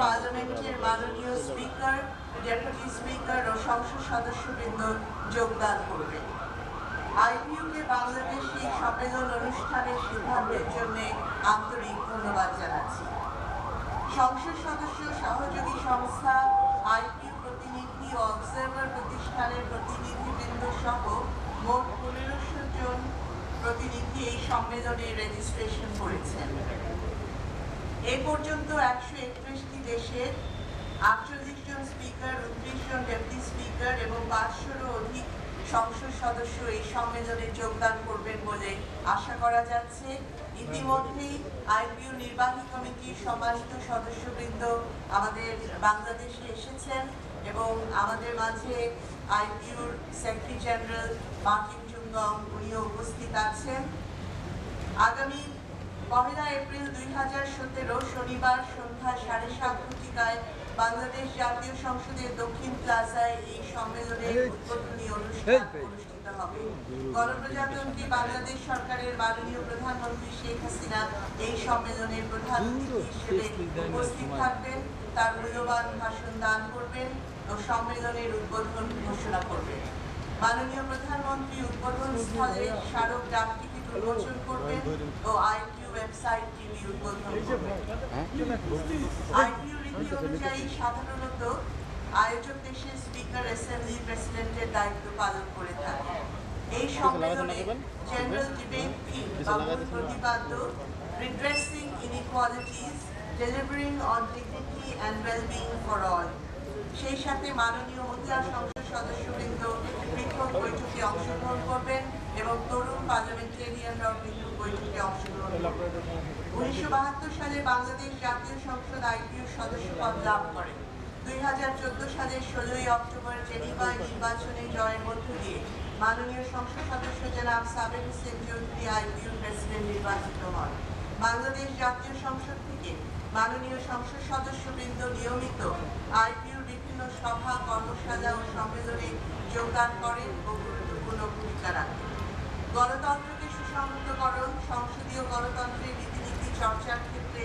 পার্লামেন্টের মাননীয় speaker, deputy speaker ও সংসদ সদস্যবৃন্দ যোগদান করবেন। আইপিইউকে বাংলাদেশ এই সম্মেলন অনুষ্ঠানের সিদ্ধান্তের জন্য আন্তরিক ধন্যবাদ জানাচ্ছি। সংসদ সদস্য, সহযোগী সংস্থা, আইপিইউ প্রতিনিধি ও অবজারভার প্রতিষ্ঠানের প্রতিনিধিবৃন্দ সহ মোট 1500 জন প্রতিনিধি এই সম্মেলনে রেজিস্ট্রেশন করেছেন। এ পর্যন্ত 131টি দেশের 48 জন স্পিকার, 29 জন ডেপুটি স্পিকার এবং 500-এরও অধিক সংসদ সদস্য এই সম্মেলনে যোগদান করবেন বলে আশা করা যাচ্ছে। ইতিমধ্যেই আইপিইউ নির্বাহী কমিটির সম্মানিত সদস্যবৃন্দ আমাদের বাংলাদেশে এসেছেন এবং আমাদের মাঝে আইপিইউর সেক্রেটারি জেনারেল মার্টিন চুঙ্গং উনিও উপস্থিত আছেন। আগামী 1 এপ্রিল 2017 শনিবার সন্ধ্যা 7:30টায় বাংলাদেশ জাতীয় সংসদের দক্ষিণ প্লাজায় এই সম্মেলনের উদ্বোধনী অনুষ্ঠান অনুষ্ঠিত হবে। গণপ্রজাতন্ত্রী বাংলাদেশ সরকারের মাননীয় প্রধানমন্ত্রী শেখ হাসিনা এই সম্মেলনের প্রধান অতিথি হিসেবে উপস্থিত থাকবেন, তার মূল্যবান ভাষণ দান করবেন ও সম্মেলনের উদ্বোধন ঘোষণা করবেন। মাননীয় প্রধানমন্ত্রী উদ্বোধন স্থলে স্মারক ডাক টিকিট উন্মোচন করবেন ও আইপিইউ ওয়েবসাইট টিভি উদ্বোধন করবেন। আইপিইউ রীতি অনুযায়ী সাধারণত আয়োজক দেশের স্পিকার অ্যাসেম্বলি প্রেসিডেন্টের দায়িত্ব পালন করে থাকে। এই সম্মেলনে জেনারেল ডিবেট থিম বা মূল প্রতিপাদ্য redressing inequalities, delivering on dignity and wellbeing for all. সেই সাথে মাননীয় মহিলা সংসদ সদস্যবৃন্দ পৃথক বৈঠকে অংশগ্রহণ করবেন এবং তরুণ পার্লামেন্টেরিয়ানরাও পৃথক বৈঠকে অংশগ্রহণ করবেন। 1972 সালে বাংলাদেশ জাতীয় সংসদ আইপিইউ সদস্যপদ লাভ করে। 2014 সালের 16 অক্টোবর জেনিভায় নির্বাচনে জয়ের মধ্য দিয়ে মাননীয় সংসদ সদস্য জনাব সাবের হোসেন চৌধুরী আইপিইউ প্রেসিডেন্ট নির্বাচিত হন। বাংলাদেশ জাতীয় সংসদ থেকে মাননীয় সংসদ সদস্যবৃন্দ নিয়মিত আইপিইউর বিভিন্ন সভা, কর্মশালা ও সম্মেলনে যোগদান করেন ও গুরুত্বপূর্ণ ভূমিকা রাখেন। গণতন্ত্রকে সুসংহতকরণ, সংসদীয় গণতন্ত্রের রীতিনীতি চর্চার ক্ষেত্রে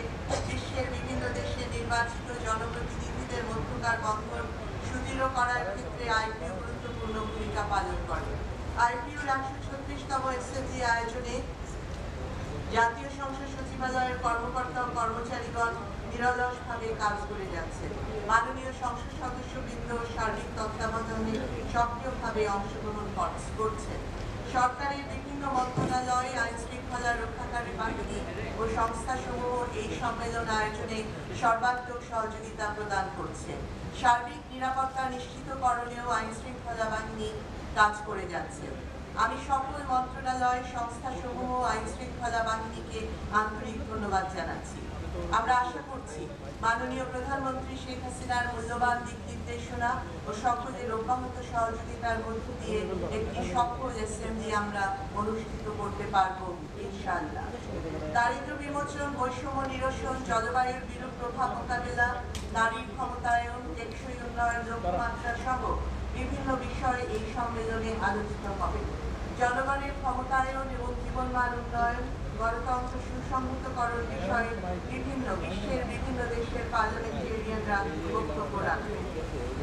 বিশ্বের বিভিন্ন দেশে নির্বাচিত জনপ্রতিনিধিদের মধ্যকার বন্ধন সুদৃঢ় করার ক্ষেত্রে আইপিইউ গুরুত্বপূর্ণ ভূমিকা পালন করে। আইপিইউর 136তম অ্যাসেম্বলি আয়োজনে জাতীয় সংসদ সচিবালয়ের কর্মকর্তা ও কর্মচারীগণ নিরলসভাবে কাজ করে যাচ্ছেন। মাননীয় সংসদ সদস্যবৃন্দ সার্বিক তত্ত্বাবধানে সক্রিয়ভাবে অংশগ্রহণ করছেন। সরকারের বিভিন্ন মন্ত্রণালয়, আইন শৃঙ্খলা রক্ষাকারী বাহিনী ও সংস্থাসমূহ এই সম্মেলন আয়োজনে সর্বাত্মক সহযোগিতা প্রদান করছে। সার্বিক নিরাপত্তা নিশ্চিতকরণেও আইন শৃঙ্খলা বাহিনী কাজ করে যাচ্ছে। আমি সকল মন্ত্রণালয়, সংস্থাসমূহ, আইন শৃঙ্খলা বাহিনীকে আন্তরিক ধন্যবাদ জানাচ্ছি। আমরা আশা করছি মাননীয় প্রধানমন্ত্রী শেখ হাসিনার মূল্যবান দিক নির্দেশনা ও সকলের অব্যাহত সহযোগিতার মধ্য দিয়ে একটি সফল অ্যাসেম্বলি আমরা অনুষ্ঠিত করতে পারব ইনশাআল্লাহ। দারিদ্র্য বিমোচন, বৈষম্য নিরসন, জলবায়ুর বিরূপ প্রভাব মোকাবেলা, নারীর ক্ষমতায়ন, টেকসই উন্নয়ন লক্ষ্যমাত্রা সহ বিভিন্ন বিষয়ে এই সম্মেলনে আলোচিত হবে। জনগণের ক্ষমতায়ন এবং জীবনমান উন্নয়ন, গণতন্ত্র সুসংহতকরণ বিষয়ে বিশ্বের বিভিন্ন দেশের পার্লামেন্টেরিয়ানরা বক্তব্য রাখবেন।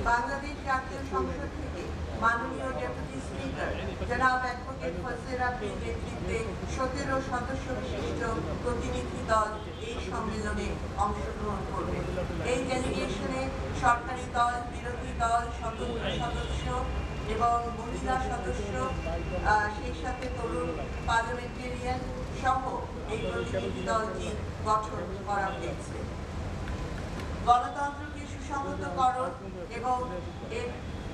বাংলাদেশ জাতীয় সংসদ থেকে মাননীয় ডেপুটি স্পিকার জনাব অ্যাডভোকেট ফজলে রাব্বির নেতৃত্বে 17 সদস্য বিশিষ্ট প্রতিনিধি দল এই সম্মেলনে অংশগ্রহণ করবে। এই ডেলিগেশনে সরকারি দল, বিরোধী দল, স্বতন্ত্র সদস্য এবং মহিলা সদস্য, সেই সাথে তরুণ পার্লামেন্টেরিয়ান সহ এই প্রতিনিধি দলটি গঠন করা হয়েছে। গণতন্ত্রকে সুসংহতকরণ এবং এর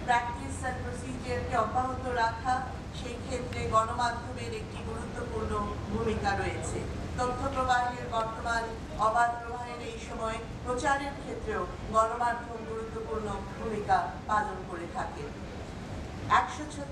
প্র্যাকটিস অ্যান্ড প্রসিজিয়ারকে অব্যাহত রাখা, সেই ক্ষেত্রে গণমাধ্যমের একটি গুরুত্বপূর্ণ ভূমিকা রয়েছে। তথ্য প্রবাহের বর্তমান অবাধ প্রবাহের এই সময় প্রচারের ক্ষেত্রেও গণমাধ্যম গুরুত্বপূর্ণ ভূমিকা পালন করে থাকে। 136